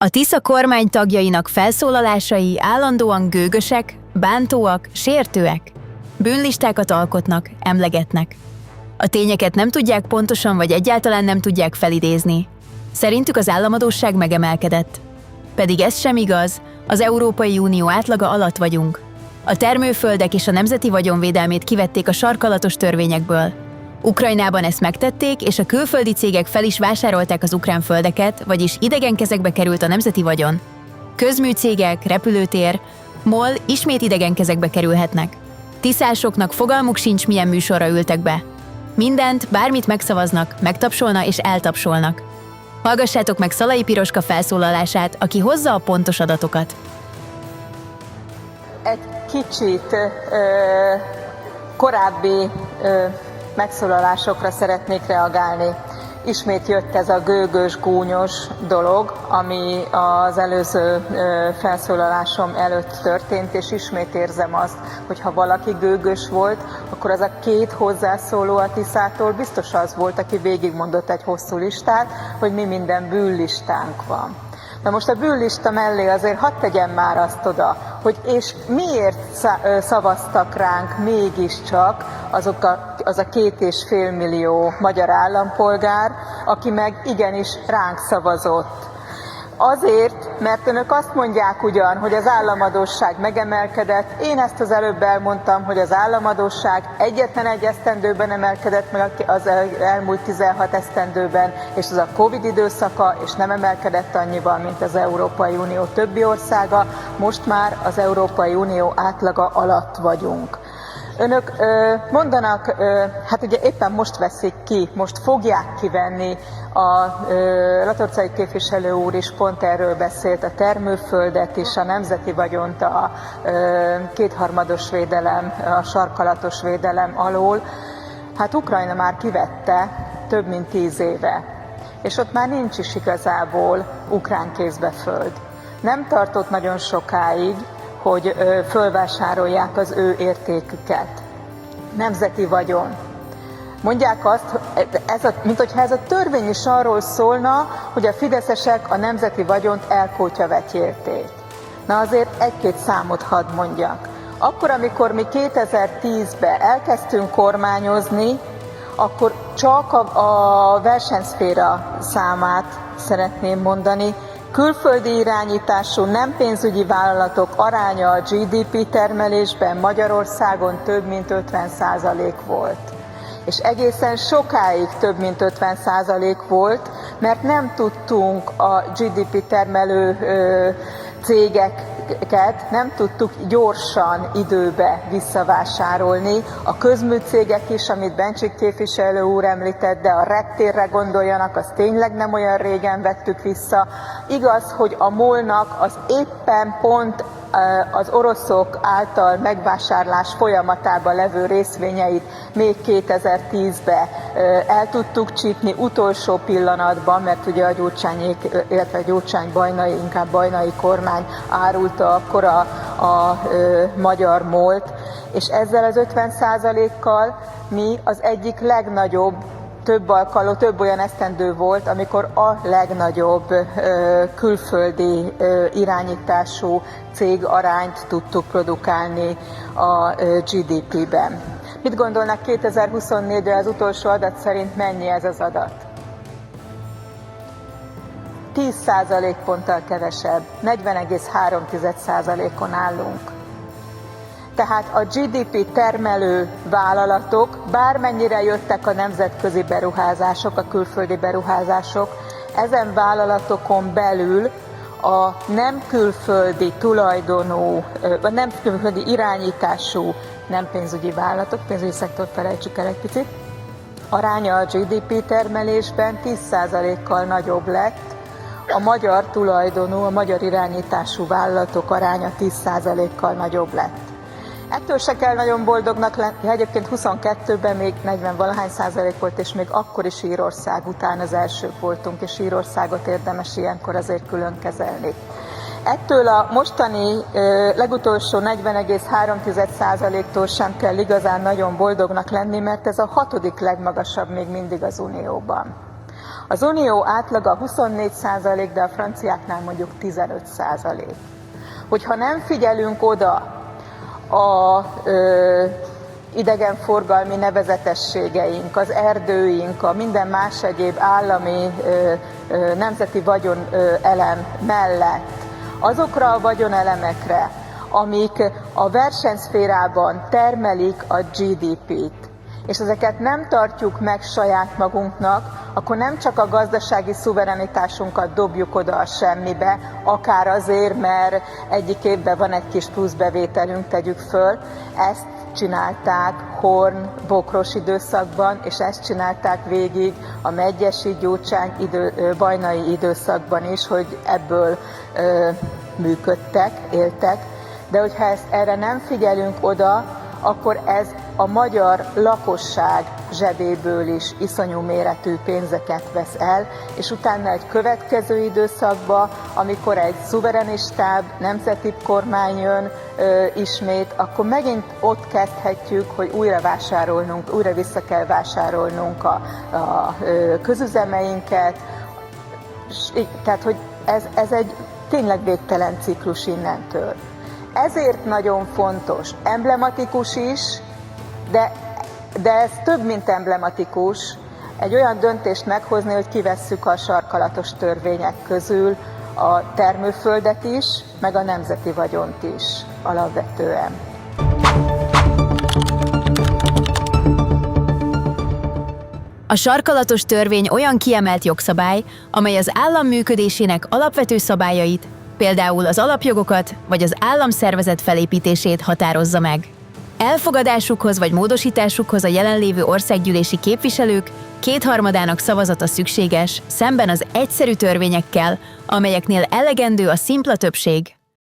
A Tisza kormány tagjainak felszólalásai állandóan gőgösek, bántóak, sértőek. Bűnlistákat alkotnak, emlegetnek. A tényeket nem tudják pontosan vagy egyáltalán nem tudják felidézni. Szerintük az államadósság megemelkedett. Pedig ez sem igaz, az Európai Unió átlaga alatt vagyunk. A termőföldek és a nemzeti vagyonvédelmét kivették a sarkalatos törvényekből. Ukrajnában ezt megtették, és a külföldi cégek fel is vásárolták az ukrán földeket, vagyis idegen kezekbe került a nemzeti vagyon. Közműcégek, repülőtér, MOL ismét idegen kezekbe kerülhetnek. Tiszásoknak fogalmuk sincs, milyen műsorra ültek be. Mindent, bármit megszavaznak, megtapsolna és eltapsolnak. Hallgassátok meg Szalai Piroska felszólalását, aki hozza a pontos adatokat. Egy kicsit korábbi megszólalásokra szeretnék reagálni. Ismét jött ez a gőgös, gúnyos dolog, ami az előző felszólalásom előtt történt, és ismét érzem azt, hogy ha valaki gőgös volt, akkor az a két hozzászóló a Tiszától biztos az volt, aki végigmondott egy hosszú listát, hogy mi minden bűnlistánk van. Na most a bűnlista mellé azért hadd tegyem már azt oda, hogy és miért szavaztak ránk mégiscsak az a 2,5 millió magyar állampolgár, aki meg igenis ránk szavazott. Azért, mert önök azt mondják ugyan, hogy az államadósság megemelkedett. Én ezt az előbb elmondtam, hogy az államadósság egyetlen egy esztendőben emelkedett meg az elmúlt 16 esztendőben, és az a Covid időszaka, és nem emelkedett annyival, mint az Európai Unió többi országa. Most már az Európai Unió átlaga alatt vagyunk. Önök mondanak, hát ugye éppen most veszik ki, most fogják kivenni, a Latorcai képviselő úr is pont erről beszélt, a termőföldet és a nemzeti vagyont a kétharmados védelem, a sarkalatos védelem alól. Hát Ukrajna már kivette több mint 10 éve, és ott már nincs is igazából ukrán kézbe föld. Nem tartott nagyon sokáig, hogy fölvásárolják az ő értéküket. Nemzeti vagyon. Mondják azt, minthogyha ez a törvény is arról szólna, hogy a fideszesek a nemzeti vagyont elkótyavetjélték. Na azért egy-két számot hadd mondjak. Akkor, amikor mi 2010-ben elkezdtünk kormányozni, akkor csak a versenyszféra számát szeretném mondani. Külföldi irányítású nem pénzügyi vállalatok aránya a GDP termelésben Magyarországon több mint 50% volt. És egészen sokáig több mint 50% volt, mert nem tudtunk a GDP termelő cégeket, nem tudtuk gyorsan időbe visszavásárolni. A közműcégek is, amit Bencsik képviselő úr említett, de a reptérre gondoljanak, azt tényleg nem olyan régen vettük vissza. Igaz, hogy a MOL-nak az éppen pont az oroszok által megvásárlás folyamatában levő részvényeit még 2010-ben el tudtuk csípni utolsó pillanatban, mert ugye a Gyurcsányék, illetve a Gyurcsány-Bajnai, inkább Bajnai kormány árulta akkor a magyar MOL-t, és ezzel az 50%-kal mi az egyik legnagyobb, több olyan esztendő volt, amikor a legnagyobb külföldi irányítású cég arányt tudtuk produkálni a GDP-ben. Mit gondolnak 2024-re az utolsó adat szerint mennyi ez az adat? 10% ponttal kevesebb, 40,3%-on állunk. Tehát a GDP termelő vállalatok, bármennyire jöttek a nemzetközi beruházások, a külföldi beruházások, ezen vállalatokon belül a nem külföldi tulajdonú, vagy nem külföldi irányítású nem pénzügyi vállalatok, pénzügyi szektort felejtsük el egy picit, aránya a GDP termelésben 10%-kal nagyobb lett, a magyar tulajdonú, a magyar irányítású vállalatok aránya 10%-kal nagyobb lett. Ettől se kell nagyon boldognak lenni, egyébként 22-ben még 40-valahány százalék volt, és még akkor is Írország után az elsők voltunk, és Írországot érdemes ilyenkor azért külön kezelni. Ettől a mostani legutolsó 40,3%-tól sem kell igazán nagyon boldognak lenni, mert ez a 6. legmagasabb még mindig az Unióban. Az unió átlaga 24%, de a franciáknál mondjuk 15%. Hogyha nem figyelünk oda a idegenforgalmi nevezetességeink, az erdőink, a minden más egyéb állami nemzeti vagyonelem mellett azokra a vagyonelemekre, amik a versenyszférában termelik a GDP-t, és ezeket nem tartjuk meg saját magunknak, akkor nem csak a gazdasági szuverenitásunkat dobjuk oda a semmibe, akár azért, mert egyik évben van egy kis plusz bevételünk, tegyük föl, ezt csinálták Horn, Bokros időszakban, és ezt csinálták végig a Medgyessy, Gyurcsány, Vajnai időszakban is, hogy ebből működtek, éltek. De hogyha erre nem figyelünk oda, akkor ez a magyar lakosság zsebéből is iszonyú méretű pénzeket vesz el, és utána egy következő időszakban, amikor egy szuverenistább, nemzeti kormány jön ismét, akkor megint ott kezdhetjük, hogy újra vissza kell vásárolnunk a közüzemeinket. Tehát, hogy ez egy tényleg végtelen ciklus innentől. Ezért nagyon fontos, emblematikus is, de ez több, mint emblematikus, egy olyan döntést meghozni, hogy kivesszük a sarkalatos törvények közül a termőföldet is, meg a nemzeti vagyont is alapvetően. A sarkalatos törvény olyan kiemelt jogszabály, amely az állam működésének alapvető szabályait, például az alapjogokat vagy az államszervezet felépítését határozza meg. Elfogadásukhoz vagy módosításukhoz a jelenlévő országgyűlési képviselők 2/3 szavazata szükséges, szemben az egyszerű törvényekkel, amelyeknél elegendő a szimpla többség.